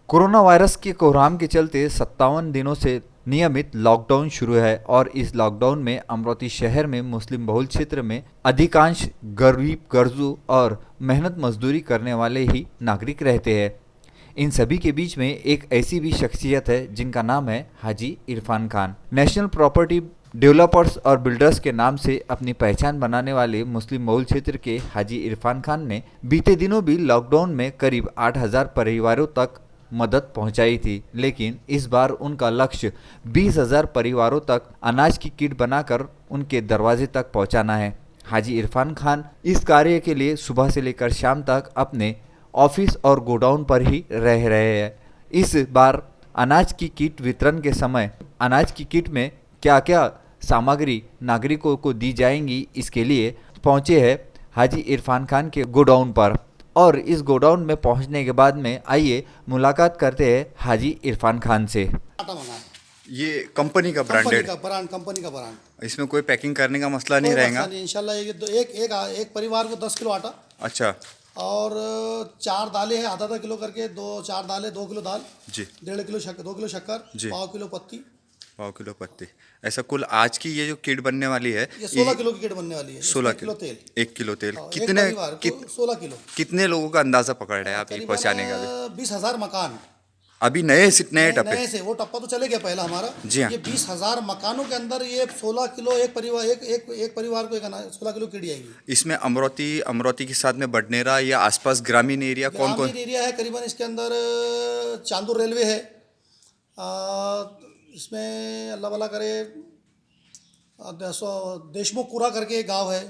Corona virus के कोहराम के चलते 57 दिनों से नियमित लॉकडाउन शुरू है और इस लॉकडाउन में अमरोती शहर में मुस्लिम बहुल क्षेत्र में अधिकांश गरीब गर्जू और मेहनत मजदूरी करने वाले ही नागरिक रहते हैं। इन सभी के बीच में एक ऐसी भी शख्सियत है जिनका नाम है Haji Irfan Khan. National property developers और बिल्डर्स के नाम से अपनी पहचान बनाने वाले मुस्लिम बहुल क्षेत्र के हाजी इरफान खान ने बीते दिनों भी लॉकडाउन में करीब 8,000 परिवारों तक मदद पहुंचाई थी, लेकिन इस बार उनका लक्ष्य 20,000 परिवारों तक अनाज की किट बनाकर उनके दरवाजे तक पहुंचाना है। हाजी इरफान खान इस कार्य के लिए सुबह से लेकर शाम तक अपने ऑफिस और गोडाउन पर ही रह रहे हैं। इस बार अनाज की किट वितरण के समय अनाज की किट में क्या क्या सामग्री नागरिकों को दी जाएंगी, इसके लिए पहुंचे हैं हाजी इरफान खान के गोडाउन पर। और इस गोडाउन में पहुंचने के बाद में आइए मुलाकात करते हैं हाजी इरफान खान से। आटा मंगाया है। ये कंपनी का ब्रांडेड, कंपनी का ब्रांड। इसमें कोई पैकिंग करने का मसला नहीं कोई रहेगा। मसला नहीं, इंशाल्लाह। ये एक परिवार को 10 किलो आटा अच्छा और 4 दालें हैं, आधा किलो करके, 4 दालें, 2 किलो दाल जी, 1.5 किलो शक्कर, 2 किलो शक्कर, जी। 1.5 किलो पत्ती। 1.5 किलो पत्ती। ऐसा कुल आज की ये जो किट बनने वाली है ये 16 किलो की किट बनने वाली है। 16 किलो तेल। 1 किलो तेल। एक कितने परिवार को 16 किलो। कितने लोगों का अंदाजा पकड़ रहे हैं आप ये पहुंचाने का? अभी 20,000 मकान। अभी नए टप्पे। नए से वो टप्पा तो चले गया पहला हमारा। जी हाँ। ये 20,000 मकानों के अंदर ये 16 किलो एक परिवार को 16 किलो किट आएगी। इसमें अमरोती के साथ में बडनेरा या आसपास ग्रामीण एरिया कौन कौन? ग्रामीण एरिया है करीबन, इसके अंदर चांदूर रेलवे है, इसमें अल्लाह भला करे देशमुखपुरा करके एक गांव है,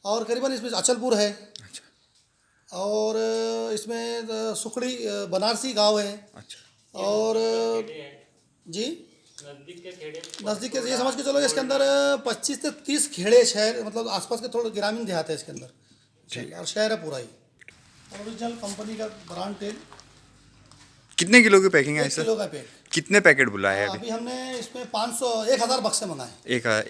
और करीबन इसमें अचलपुर है, अच्छा और इसमें सुखड़ी बनारसी गांव है। अच्छा। और जी नज़दीक के ये समझ के चलो, इसके अंदर 25 से 30 खेड़े शहर, मतलब आसपास के थोड़े ग्रामीण देहात है इसके अंदर, और शहर है पूरा ही। ओरिजिनल कंपनी का ब्रांड तेल। कितने किलो की पैकिंग है 1 सर? किलो का पैक। कितने पैकेट बुलाए हैं अभी? अभी हमने इसमें 1,000 बक्से मंगाए।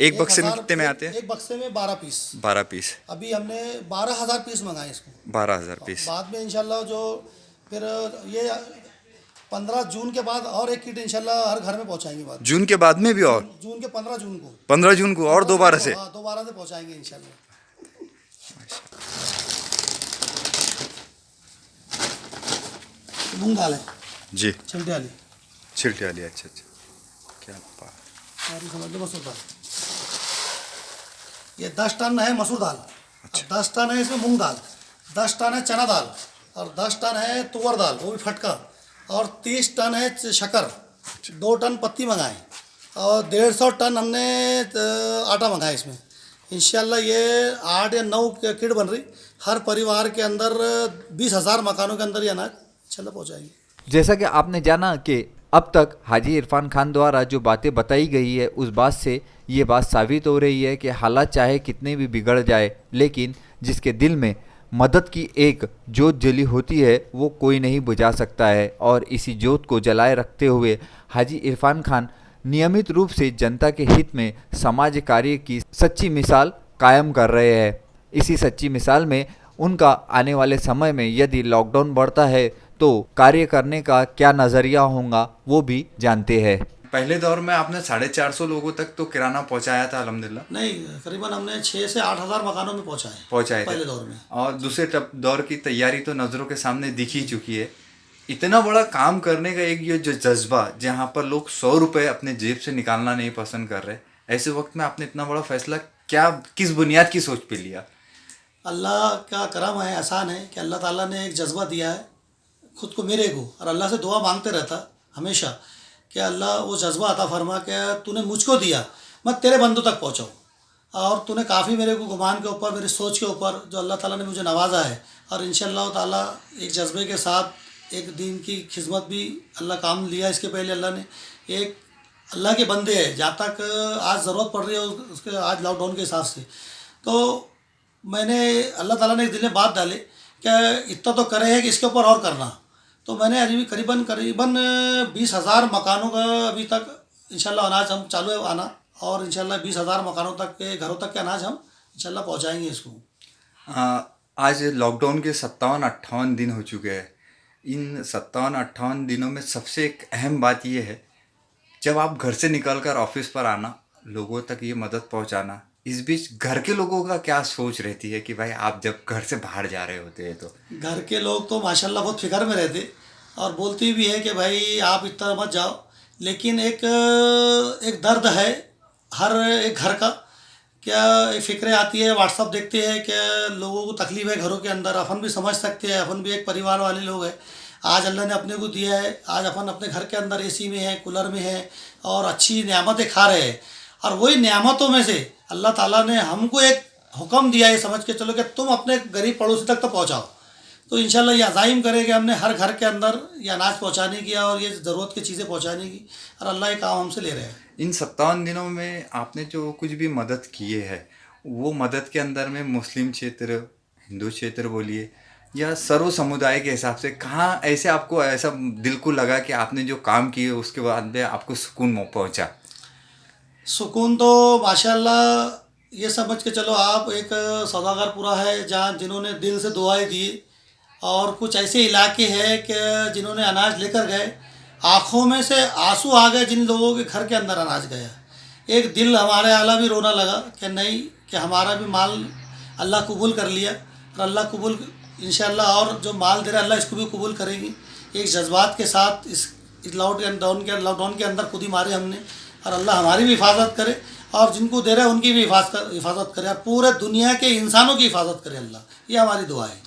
एक बक्से में कितने में आते हैं? एक बक्से में 12 पीस। 12 पीस। अभी हमने 12,000 पीस मंगाए इसको। 12,000 पीस। बाद में इंशाल्लाह जो फिर ये 15 जून के बाद और एक किट इंशाल्लाह हर घर में पहुंचाएंगे। बाद जून के बाद में भी और? जून के 15 जून को। 15 जून को और दोबारा से? हाँ, दोबारा से पहुंचाएंगे इंशाल्लाह। मूंग दाल है जी, छिलटे वाली। छिलटे वाली। अच्छा अच्छा, क्या बात। और समझ लो मसूर दाल, ये 10 टन है मसूर दाल। अच्छा। 10 टन है इसमें मूंग दाल, 10 टन है चना दाल, और 10 टन है तुअर दाल, वो भी फटका, और 30 टन है शक्कर, 2 टन पत्ती मंगाए, और 150 टन हमने आटा मंगाया इसमें। इंशाल्लाह ये 8 या 9 किट बन रही, हर परिवार के अंदर 20,000 मकानों के अंदर ये अनाज इंशाल्लाह पहुँचाएंगे। जैसा कि आपने जाना कि अब तक हाजी इरफान खान द्वारा जो बातें बताई गई है, उस बात से ये बात साबित हो रही है कि हालात चाहे कितने भी बिगड़ जाए, लेकिन जिसके दिल में मदद की एक जोत जली होती है वो कोई नहीं बुझा सकता है। और इसी जोत को जलाए रखते हुए हाजी इरफान खान नियमित रूप से जनता के हित में समाज कार्य की सच्ची मिसाल कायम कर रहे हैं। इसी सच्ची मिसाल में उनका आने वाले समय में यदि लॉकडाउन बढ़ता है तो कार्य करने का क्या नज़रिया होगा वो भी जानते हैं। पहले दौर में आपने 450 लोगों तक तो किराना पहुंचाया था अल्हम्दुलिल्लाह? नहीं, करीबन हमने 6 से 8,000 मकानों में पहुंचाए थे पहले दौर में। और दूसरे दौर की तैयारी तो नज़रों के सामने दिख ही चुकी है। इतना बड़ा काम करने का एक ये जो जज्बा, जहाँ पर लोग 100 रुपये अपने जेब से निकालना नहीं पसंद कर रहे, ऐसे वक्त में आपने इतना बड़ा फैसला किस बुनियाद की सोच पे लिया? अल्लाह का करम है, आसान है कि अल्लाह ताला ने एक जज्बा दिया है खुद को, मेरे को, और अल्लाह से दुआ मांगते रहता हमेशा कि अल्लाह वो जज्बा अता फरमा के तूने मुझको दिया, मैं तेरे बंदों तक पहुँचाऊँ। और तूने काफ़ी मेरे को गुमान के ऊपर, मेरी सोच के ऊपर जो अल्लाह ताला ने मुझे नवाजा है, और इंशाअल्लाह ताला एक जज्बे के साथ एक दीन की खिदमत भी अल्लाह काम लिया। इसके पहले अल्लाह ने एक अल्लाह के बंदे हैं, जहाँ तक आज ज़रूरत पड़ रही है उसके, आज लॉकडाउन के हिसाब से, तो मैंने अल्लाह ताला ने एक दिल में बात डाली कि इतना तो करे है कि इसके ऊपर और करना। तो मैंने अभी करीबन 20,000 मकानों का अभी तक इंशाल्लाह अनाज हम चालू है आना, और इंशाल्लाह 20,000 मकानों तक के घरों तक के अनाज हम इंशाल्लाह पहुंचाएंगे इसको। आज लॉकडाउन के 57-58 दिन हो चुके हैं। इन 57-58 दिनों में सबसे एक अहम बात ये है, जब आप घर से निकलकर ऑफिस पर आना, लोगों तक ये मदद पहुंचाना, इस बीच घर के लोगों का क्या सोच रहती है कि भाई आप जब घर से बाहर जा रहे होते हैं तो? घर के लोग तो माशाल्लाह बहुत फिक्र में रहते और बोलती भी है कि भाई आप इतना मत जाओ, लेकिन एक दर्द है हर एक घर का। क्या एक फ़िक्रें आती है, व्हाट्सअप देखते हैं क्या लोगों को तकलीफ़ है घरों के अंदर, अपन भी समझ सकते हैं, अपन भी एक परिवार वाले लोग हैं। आज अल्लाह ने अपने को दिया है, आज अपन अपने घर के अंदर एसी में है, कूलर में है और अच्छी नेमतें खा रहे हैं। और वही नेमतों में से अल्लाह ताला ने हमको एक हुक्म दिया है, समझ के चलो कि तुम अपने गरीब पड़ोसी तक तो पहुँचाओ। तो इंशाल्लाह ये अज़ाइम करेंगे हमने हर घर के अंदर ये अनाज पहुँचाने की और ये ज़रूरत की चीज़ें पहुँचाने की, और अल्लाह ये काम हमसे ले रहे हैं। इन 57 दिनों में आपने जो कुछ भी मदद किए है, वो मदद के अंदर में मुस्लिम क्षेत्र, हिंदू क्षेत्र बोलिए या सर्व समुदाय के हिसाब से कहाँ ऐसे आपको ऐसा दिल को लगा कि आपने जो काम किए उसके बाद में आपको सुकून पहुंचा? सुकून तो माशाल्लाह ये समझ के चलो आप, एक सौदागर पूरा है जहाँ जिन्होंने दिल से दुआएं दी, और कुछ ऐसे इलाके हैं कि जिन्होंने अनाज लेकर गए, आँखों में से आंसू आ गए जिन लोगों के घर के अंदर अनाज गया। एक दिल हमारे आला भी रोना लगा कि नहीं, कि हमारा भी माल अल्लाह कबूल कर लिया, और अल्लाह कबूल इंशाल्लाह, और जो माल दे रहा है अल्लाह इसको भी कबूल करेगी। एक जज्बात के साथ इस लॉकडाउन के अंदर खुद ही मारे हमने, और अल्लाह हमारी भी हिफाजत करे और जिनको दे रहे हैं उनकी भी हिफाजत करे, और पूरे दुनिया के इंसानों की हिफाजत करे अल्लाह। ये हमारी दुआ है।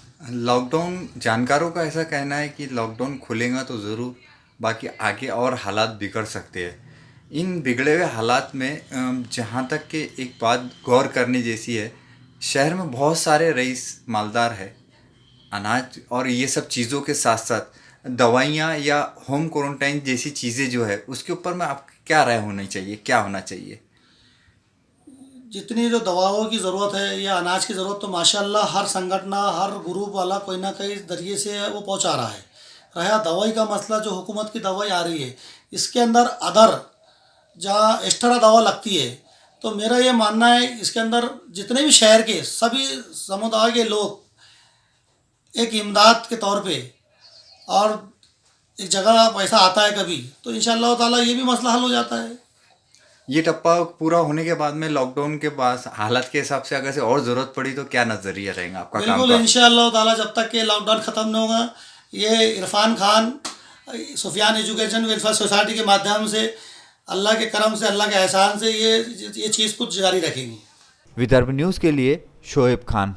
लॉकडाउन, जानकारों का ऐसा कहना है कि लॉकडाउन खुलेगा तो ज़रूर, बाकी आगे और हालात बिगड़ सकते हैं। इन बिगड़े हुए हालात में जहाँ तक कि एक बात गौर करने जैसी है, शहर में बहुत सारे रईस मालदार है, अनाज और ये सब चीज़ों के साथ साथ दवाइयाँ या होम क्वारंटाइन जैसी चीज़ें जो है उसके ऊपर में आपकी क्या राय होनी चाहिए, क्या होना चाहिए? जितनी जो दवाओं की ज़रूरत है या अनाज की ज़रूरत, तो माशाल्लाह हर संगठन, हर ग्रुप वाला कोई ना कोई ज़रिए से वो पहुंचा रहा है। रहा दवाई का मसला, जो हुकूमत की दवाई आ रही है, इसके अंदर अदर जहाँ एक्स्ट्रा दवा लगती है, तो मेरा ये मानना है इसके अंदर जितने भी शहर के सभी समुदाय के लोग एक इमदाद के तौर पे, और एक जगह पैसा आता है कभी, तो इंशाअल्लाह ताला ये भी मसला हल हो जाता है। ये टप्पा पूरा होने के बाद में लॉकडाउन के बाद हालात के हिसाब से अगर से और ज़रूरत पड़ी तो क्या नज़रिया रहेगा आपका काम बिल्कुल का? इंशाअल्लाह ताला जब तक कि लॉकडाउन ख़त्म नहीं होगा, ये Irfan Khan Sufiyan education welfare society के माध्यम से, अल्लाह के करम से, अल्लाह के एहसान से ये चीज़ कुछ जारी रखेंगी। विदर्भ न्यूज़ के लिए शोएब खान।